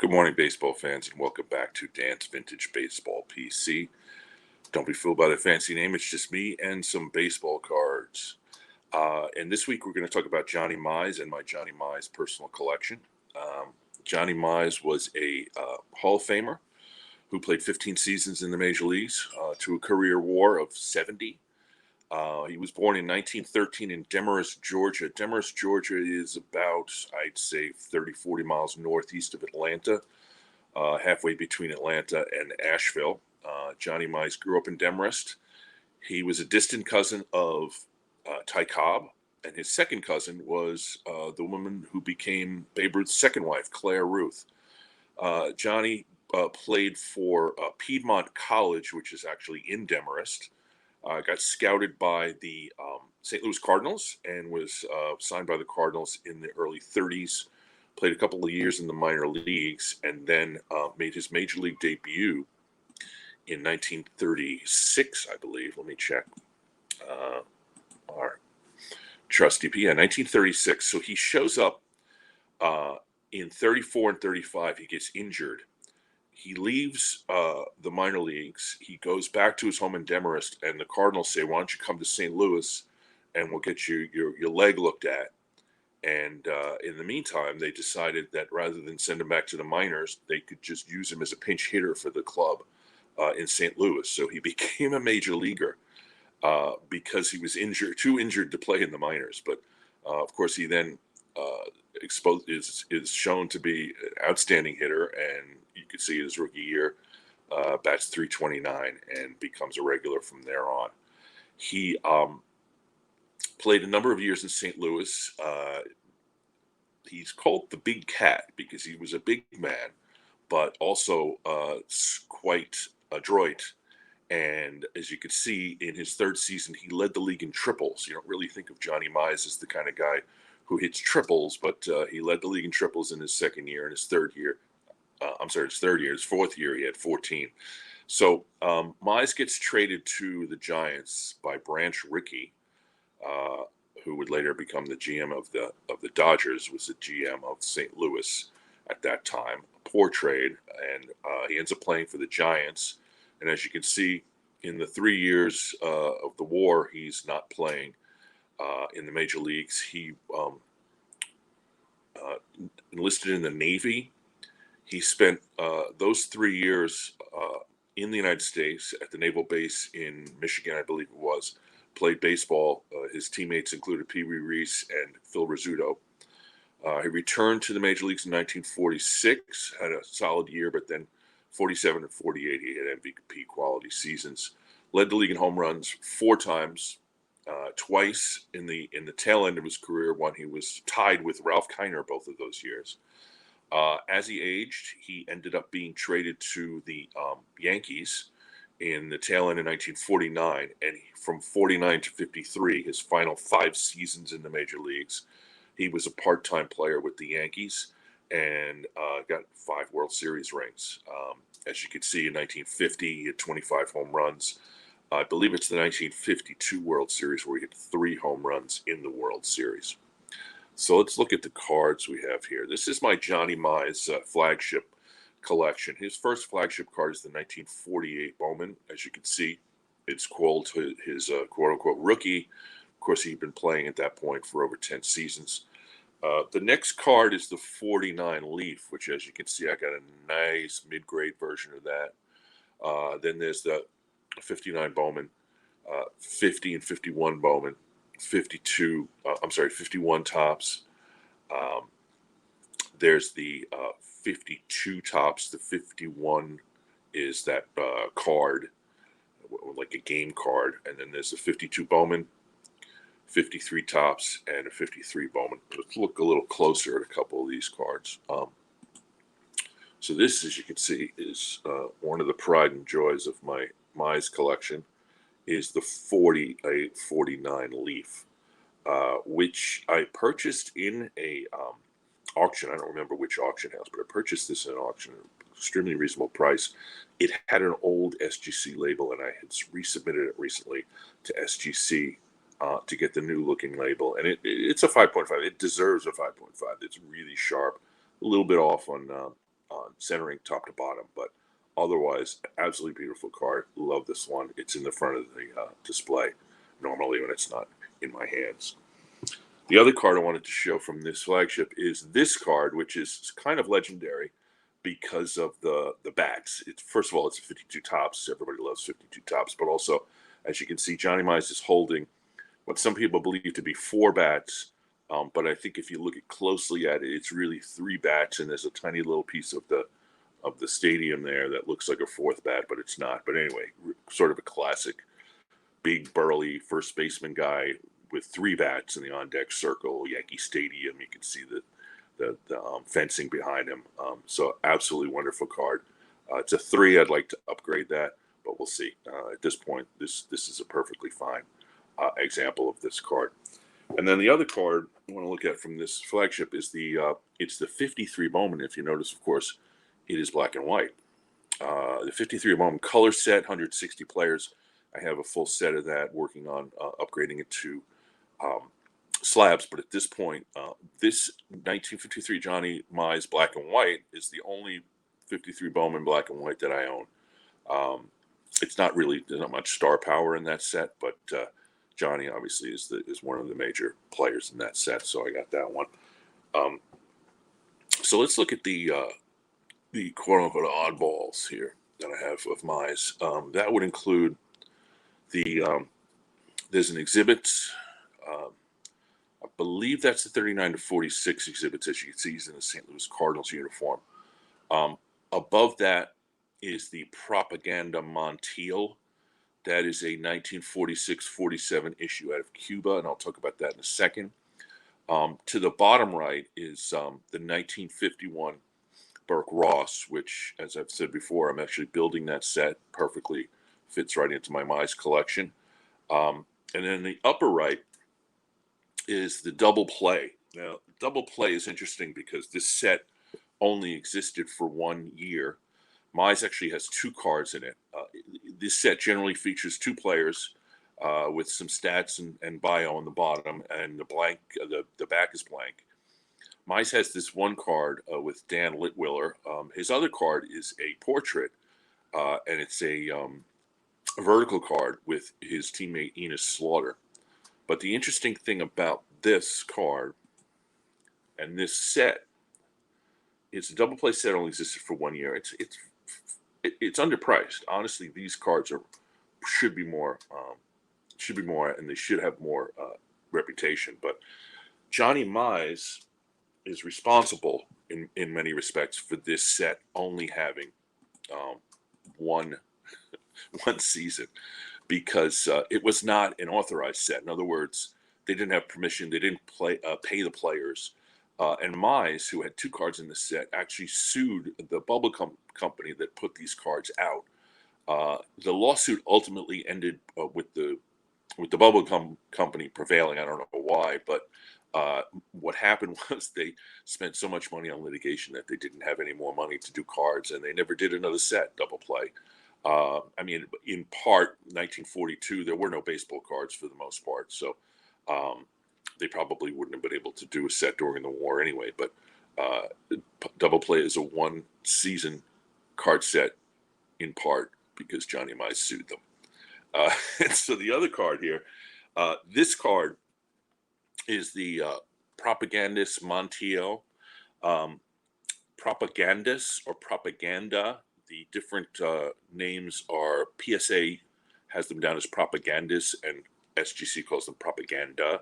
Good morning, baseball fans, and welcome back to Dan's Vintage Baseball PC. Don't be fooled by the fancy name. It's just me and some baseball cards. And this week we're going to talk about Johnny Mize and my Johnny Mize personal collection. Johnny Mize was a Hall of Famer who played 15 seasons in the major leagues to a career WAR of 70. He was born in 1913 in Demorest, Georgia. Demorest, Georgia is about, I'd say, 30, 40 miles northeast of Atlanta, halfway between Atlanta and Asheville. Johnny Mize grew up in Demorest. He was a distant cousin of Ty Cobb, and his second cousin was the woman who became Babe Ruth's second wife, Claire Ruth. Johnny played for Piedmont College, which is actually in Demorest. Got scouted by the St. Louis Cardinals and was signed by the Cardinals in the early 30s. Played a couple of years in the minor leagues and then made his major league debut in 1936, I believe. Let me check our trusty P. Yeah, 1936. So he shows up in 34 and 35. He gets injured. He leaves the minor leagues. He goes back to his home in Demorest, and the Cardinals say, "Why don't you come to St. Louis, and we'll get you your leg looked at." And in the meantime, they decided that rather than send him back to the minors, they could just use him as a pinch hitter for the club in St. Louis. So he became a major leaguer because he was too injured to play in the minors. But of course, he then is shown to be an outstanding hitter, and you could see his rookie year bats .329 and becomes a regular from there on. He played a number of years in St. Louis. He's called the Big Cat because he was a big man, but also quite adroit. And as you can see, in his third season, he led the league in triples. You don't really think of Johnny Mize as the kind of guy who hits triples, but he led the league in triples in his second year. In his his fourth year, he had 14. So Mize gets traded to the Giants by Branch Rickey, who would later become the GM of the Dodgers, was the GM of St. Louis at that time. Poor trade, and he ends up playing for the Giants. And as you can see, in the 3 years of the war, he's not playing in the major leagues. He enlisted in the Navy. He spent those 3 years in the United States at the naval base in Michigan, I believe it was. Played baseball. His teammates included Pee Wee Reese and Phil Rizzuto. He returned to the major leagues in 1946, had a solid year, but then 47 and 48, he had MVP quality seasons. Led the league in home runs 4 times, twice in the tail end of his career when he was tied with Ralph Kiner both of those years. As he aged, he ended up being traded to the Yankees in the tail end of 1949, and from 49 to 53, his final 5 seasons in the major leagues, he was a part-time player with the Yankees and got 5 World Series rings. As you can see, in 1950, he had 25 home runs. I believe it's the 1952 World Series where he hit 3 home runs in the World Series. So let's look at the cards we have here. This is my Johnny Mize flagship collection. His first flagship card is the 1948 Bowman. As you can see, it's called his quote-unquote rookie. Of course, he'd been playing at that point for over 10 seasons. The next card is the 49 Leaf, which, as you can see, I got a nice mid-grade version of that. Then there's the 59 Bowman, 50 and 51 Bowman, 51 Topps. There's the 52 Topps. The 51 is that card, like a game card. And then there's the 52 Bowman, 53 Topps, and a 53 Bowman. Let's look a little closer at a couple of these cards. So this, as you can see, is one of the pride and joys of my Mize collection, is the 49 Leaf, which I purchased in a auction. I don't remember which auction house, but I purchased this in an auction at an extremely reasonable price. It had an old SGC label, and I had resubmitted it recently to SGC to get the new looking label, and it's a 5.5. It deserves a 5.5. It's really sharp, a little bit off on centering top to bottom. But otherwise, absolutely beautiful card. Love this one. It's in the front of the display normally when it's not in my hands. The other card I wanted to show from this flagship is this card, which is kind of legendary because of the bats. It's, first of all, it's a 52 tops. Everybody loves 52 tops, but also, as you can see, Johnny Mize is holding what some people believe to be 4 bats. But I think if you look closely at it, it's really 3 bats, and there's a tiny little piece of the stadium there that looks like a 4th bat, but it's not. But anyway, sort of a classic big burly first baseman guy with 3 bats in the on deck circle, Yankee Stadium. You can see the fencing behind him. So absolutely wonderful card. It's a 3. I'd like to upgrade that, but we'll see. At this point, this is a perfectly fine example of this card. And then the other card I want to look at from this flagship is it's the 53 Bowman. If you notice, of course, it is black and white. The 53 Bowman color set, 160 players. I have a full set of that, working on upgrading it to slabs. But at this point, this 1953 Johnny Mize black and white is the only 53 Bowman black and white that I own. It's not really, there's not much star power in that set, but Johnny obviously is one of the major players in that set, so I got that one. So let's look at the quote-unquote oddballs here that I have of Mize. That would include there's an exhibit. I believe that's the 39 to 46 exhibits. As you can see, he's in the St. Louis Cardinals uniform. Above that is the Propaganda Montiel. That is a 1946-47 issue out of Cuba, and I'll talk about that in a second. To the bottom right is the 1951 Burke Ross, which, as I've said before, I'm actually building that set. Perfectly fits right into my Mize collection. And then the upper right is the double play. Now, double play is interesting because this set only existed for 1 year. Mize actually has 2 cards in it. This set generally features 2 players with some stats and bio on the bottom, and the back is blank. Mize has this 1 card with Dan Litwiller. His other card is a portrait, and it's a vertical card with his teammate Enos Slaughter. But the interesting thing about this card and this set is the double play set only existed for 1 year. It's underpriced. Honestly, these cards should be more, and they should have more reputation. But Johnny Mize is responsible in many respects for this set only having one season, because it was not an authorized set. In other words, they didn't have permission. They didn't pay the players. And Mize, who had 2 cards in the set, actually sued the bubble company that put these cards out. The lawsuit ultimately ended with the bubble company prevailing. I don't know why, but what happened was they spent so much money on litigation that they didn't have any more money to do cards, and they never did another set double play. I mean, in part, 1942, there were no baseball cards for the most part, so they probably wouldn't have been able to do a set during the war anyway. But double play is a 1-season card set in part because Johnny Mize sued them. And so the other card here, this card is the Propagandist Montiel. Propagandist or Propaganda. The different names are PSA has them down as Propagandists, and SGC calls them Propaganda.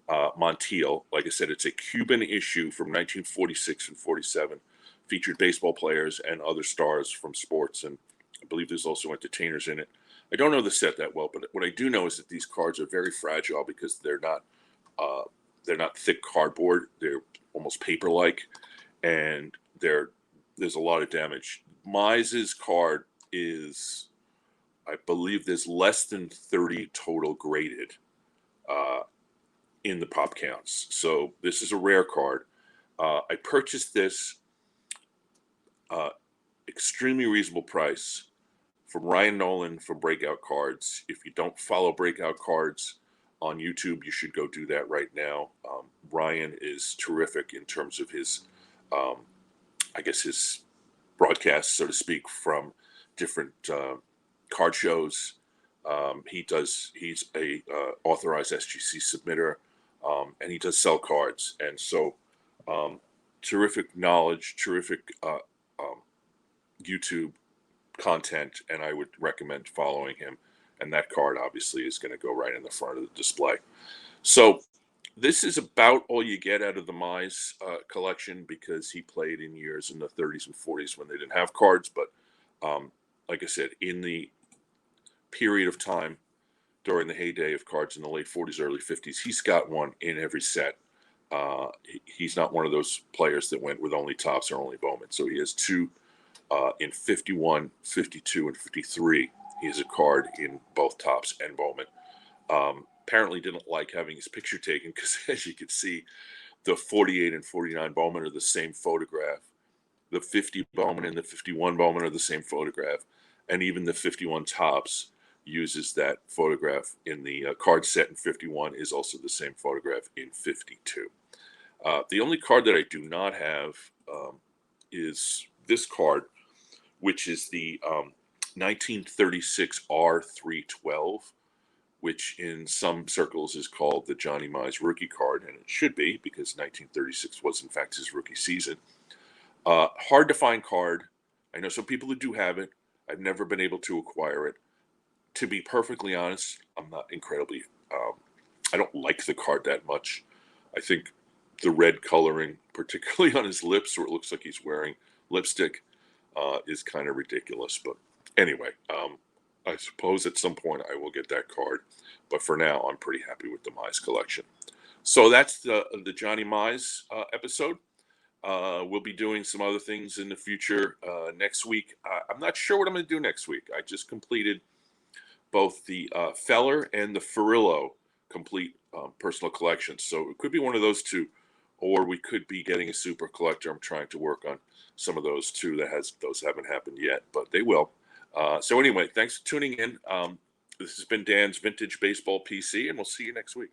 Montiel, like I said, it's a Cuban issue from 1946 and 47. Featured baseball players and other stars from sports, and I believe there's also entertainers in it. I don't know the set that well, but what I do know is that these cards are very fragile because they're not thick cardboard. They're almost paper-like, and there's a lot of damage. Mize's card is, I believe there's less than 30 total graded in the pop counts. So this is a rare card. I purchased this extremely reasonable price from Ryan Nolan from Breakout Cards. If you don't follow Breakout Cards on YouTube, you should go do that right now. Ryan is terrific in terms of his, I guess his broadcasts, so to speak, from different card shows. He's a authorized SGC submitter, and he does sell cards. And so, terrific knowledge, terrific YouTube content, and I would recommend following him. And that card obviously is going to go right in the front of the display. So this is about all you get out of the Mize collection, because he played in years in the 30s and 40s when they didn't have cards. But like I said, in the period of time during the heyday of cards in the late 40s, early 50s, he's got one in every set. He's not one of those players that went with only tops or only Bowman. So he has two in 51, 52, and 53. He has a card in both tops and Bowman. Apparently didn't like having his picture taken because, as you can see, the 48 and 49 Bowman are the same photograph. The 50 Bowman and the 51 Bowman are the same photograph. And even the 51 tops uses that photograph in the card set in 51 is also the same photograph in 52. The only card that I do not have is this card, which is the 1936 R312, which in some circles is called the Johnny Mize rookie card, and it should be, because 1936 was in fact his rookie season. Hard to find card. I know some people who do have it. I've never been able to acquire it. To be perfectly honest, I'm not incredibly, I don't like the card that much. I think the red coloring, particularly on his lips where it looks like he's wearing lipstick, is kind of ridiculous. But anyway, I suppose at some point I will get that card. But for now, I'm pretty happy with the Mize collection. So that's the Johnny Mize episode. We'll be doing some other things in the future next week. I'm not sure what I'm going to do next week. I just completed both the Feller and the Furillo complete personal collections. So it could be one of those two, or we could be getting a super collector. I'm trying to work on some of those too. Those haven't happened yet, but they will. So anyway, thanks for tuning in. This has been Dan's Vintage Baseball PC, and we'll see you next week.